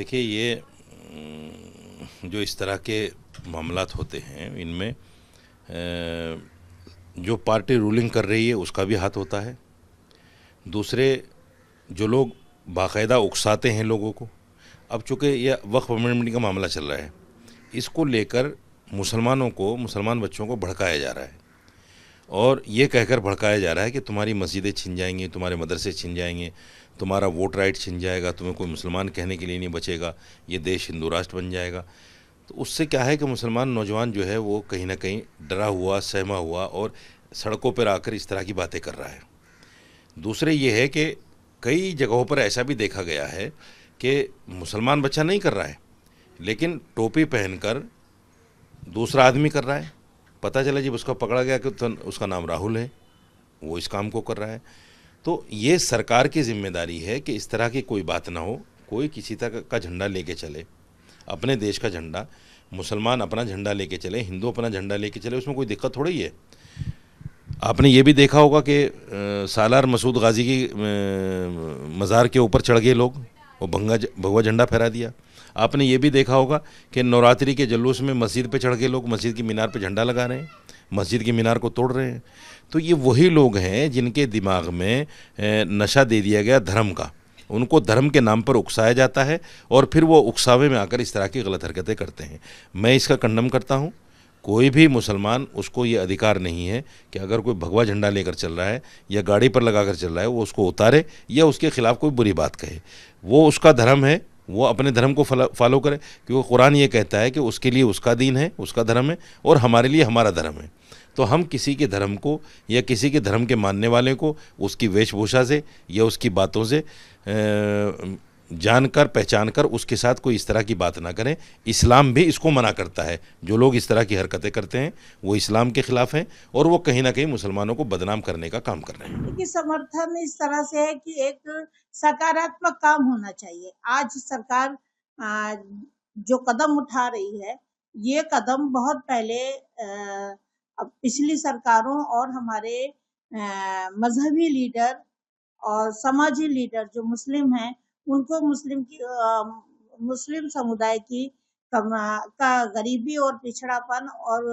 देखिए ये जो इस तरह के मामलात होते हैं इनमें जो पार्टी रूलिंग कर रही है उसका भी हाथ होता है। दूसरे जो लोग बाकायदा उकसाते हैं लोगों को, अब चूँकि यह वक्फ अमेंडमेंट का मामला चल रहा है, इसको लेकर मुसलमानों को, मुसलमान बच्चों को भड़काया जा रहा है और ये कहकर भड़काया जा रहा है कि तुम्हारी मस्जिदें छिन जाएंगी, तुम्हारे मदरसे छिन जाएंगे, तुम्हारा वोट राइट छिन जाएगा, तुम्हें कोई मुसलमान कहने के लिए नहीं बचेगा, ये देश हिंदू राष्ट्र बन जाएगा। तो उससे क्या है कि मुसलमान नौजवान जो है वो कहीं ना कहीं डरा हुआ, सहमा हुआ और सड़कों पर आकर इस तरह की बातें कर रहा है। दूसरे ये है कि कई जगहों पर ऐसा भी देखा गया है कि मुसलमान बच्चा नहीं कर रहा है, लेकिन टोपी पहनकर दूसरा आदमी कर रहा है। पता चला जब उसका पकड़ा गया कि तो उसका नाम राहुल है, वो इस काम को कर रहा है। तो ये सरकार की जिम्मेदारी है कि इस तरह की कोई बात ना हो, कोई किसी तरह का झंडा लेके चले, अपने देश का झंडा, मुसलमान अपना झंडा लेके चले, हिंदू अपना झंडा लेके चले, उसमें कोई दिक्कत थोड़ी है। आपने ये भी देखा होगा कि सालार मसूद गाजी की मज़ार के ऊपर चढ़ गए लोग, वो भगवा झंडा फहरा दिया। आपने ये भी देखा होगा कि नवरात्रि के जुलूस में मस्जिद पे चढ़ के लोग मस्जिद की मीनार पे झंडा लगा रहे हैं, मस्जिद की मीनार को तोड़ रहे हैं। तो ये वही लोग हैं जिनके दिमाग में नशा दे दिया गया धर्म का, उनको धर्म के नाम पर उकसाया जाता है और फिर वो उकसावे में आकर इस तरह की गलत हरकतें करते हैं। मैं इसका खंडन करता हूँ। कोई भी मुसलमान, उसको ये अधिकार नहीं है कि अगर कोई भगवा झंडा लेकर चल रहा है या गाड़ी पर लगा कर चल रहा है वो उसको उतारे या उसके खिलाफ कोई बुरी बात कहे। वो उसका धर्म है, वो अपने धर्म को फॉलो करे, क्योंकि कुरान ये कहता है कि उसके लिए उसका दीन है, उसका धर्म है और हमारे लिए हमारा धर्म है। तो हम किसी के धर्म को या किसी के धर्म के मानने वाले को उसकी वेशभूषा से या उसकी बातों से जानकर पहचान कर उसके साथ कोई इस तरह की बात ना करें। इस्लाम भी इसको मना करता है। जो लोग इस तरह की हरकतें करते हैं वो इस्लाम के खिलाफ हैं और वो कहीं ना कहीं मुसलमानों को बदनाम करने का काम कर रहे हैं। देखिए, समर्थन इस तरह से है कि एक सकारात्मक काम होना चाहिए। आज सरकार जो कदम उठा रही है, ये कदम बहुत पहले अब पिछली सरकारों और हमारे मजहबी लीडर और समाजी लीडर जो मुस्लिम हैं, उनको मुस्लिम समुदाय की का गरीबी और पिछड़ापन और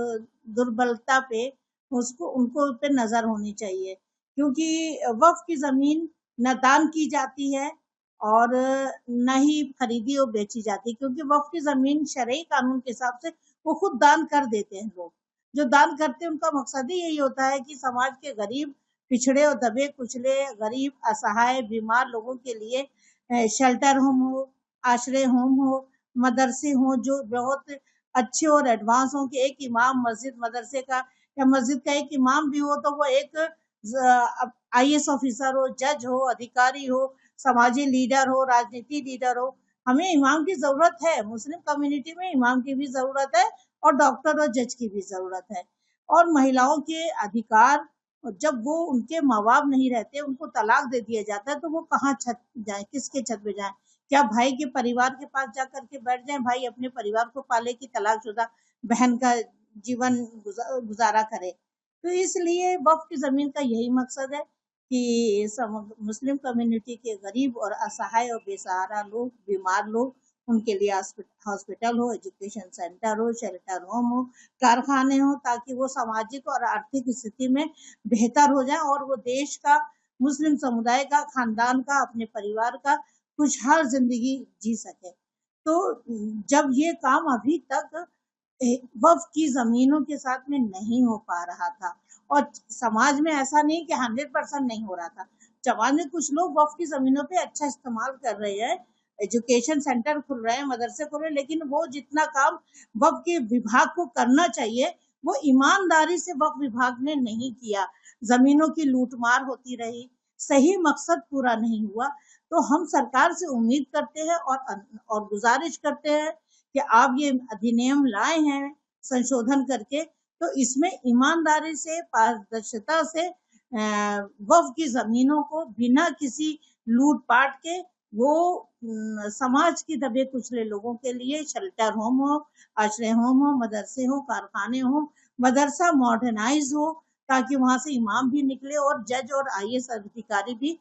दुर्बलता पे उनको पे नजर होनी चाहिए, क्योंकि वक्फ की जमीन न दान की जाती है और न ही खरीदी और बेची जाती, क्योंकि वक्फ की जमीन शरई कानून के हिसाब से वो खुद दान कर देते हैं। लोग जो दान करते हैं उनका मकसद ही यही होता है कि समाज के गरीब, पिछड़े और दबे कुचले, गरीब, असहाय, बीमार लोगों के लिए शेल्टर होम हो, आश्रय होम हो, मदरसे हो जो बहुत अच्छे और एडवांस हो, कि एक इमाम मस्जिद मदरसे का या मस्जिद का एक इमाम भी हो तो वो एक IAS ऑफिसर हो, जज हो, अधिकारी हो, समाजी लीडर हो, राजनीति लीडर हो। हमें इमाम की जरूरत है, मुस्लिम कम्युनिटी में इमाम की भी जरूरत है और डॉक्टर और जज की भी जरूरत है। और महिलाओं के अधिकार, जब वो उनके माँ बाप नहीं रहते, उनको तलाक दे दिया जाता है, तो वो कहाँ छत जाए, किसके छत पे जाए? क्या भाई के परिवार के पास जा करके बैठ जाए, भाई अपने परिवार को पाले, कि तलाकशुदा बहन का जीवन गुजारा करे? तो इसलिए वक्फ की जमीन का यही मकसद है कि मुस्लिम कम्युनिटी के गरीब और असहाय और बेसहारा लोग, बीमार लोग, उनके लिए हॉस्पिटल हो, एजुकेशन सेंटर हो, शेल्टर होम हो, कारखाने हो, ताकि वो सामाजिक और आर्थिक स्थिति में बेहतर हो जाए और वो देश का, मुस्लिम समुदाय का, खानदान का, अपने परिवार का खुशहाल जिंदगी जी सके। तो जब ये काम अभी तक वक्फ की जमीनों के साथ में नहीं हो पा रहा था, और समाज में ऐसा नहीं कि 100% नहीं हो रहा था, समाज में कुछ लोग वक्फ की जमीनों पे अच्छा इस्तेमाल कर रहे हैं, एजुकेशन सेंटर खुल रहे हैं, मदरसे खुल रहे हैं, लेकिन वो जितना काम वक्फ के विभाग को करना चाहिए वो ईमानदारी से वक्फ विभाग ने नहीं किया। जमीनों की लूटमार होती रही, सही मकसद पूरा नहीं हुआ। तो हम सरकार से उम्मीद करते हैं और गुजारिश करते हैं कि आप ये अधिनियम लाए हैं संशोधन करके, तो इसमें ईमानदारी से, पारदर्शिता से वक्फ की जमीनों को बिना किसी लूटपाट के वो समाज की दबे कुचले लोगों के लिए शेल्टर होम हो, आश्रय होम हो, मदरसे हो, कारखाने हो, मदरसा मॉडर्नाइज हो, ताकि वहां से इमाम भी निकले और जज और IAS अधिकारी भी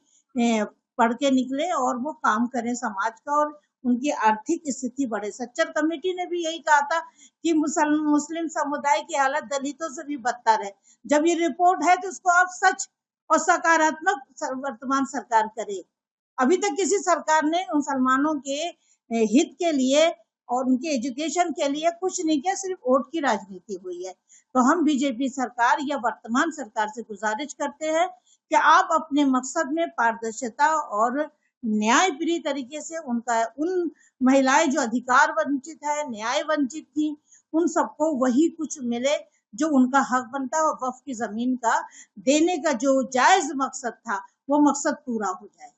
पढ़ के निकले और वो काम करें समाज का, और उनकी आर्थिक स्थिति बढ़े। सच्चर कमेटी ने भी यही कहा था कि मुस्लिम समुदाय की हालत दलितों से भी बदतर है। जब ये रिपोर्ट है तो उसको आप सच और सकारात्मक वर्तमान सरकार करे। अभी तक किसी सरकार ने मुसलमानों के हित के लिए और उनके एजुकेशन के लिए कुछ नहीं किया, सिर्फ वोट की राजनीति हुई है। तो हम बीजेपी सरकार या वर्तमान सरकार से गुजारिश करते हैं कि आप अपने मकसद में पारदर्शिता और न्यायप्रिय तरीके से उन महिलाएं जो अधिकार वंचित है, न्याय वंचित थी, उन सबको वही कुछ मिले जो उनका हक बनता है, और वक्फ की जमीन का देने का जो जायज मकसद था वो मकसद पूरा हो जाए।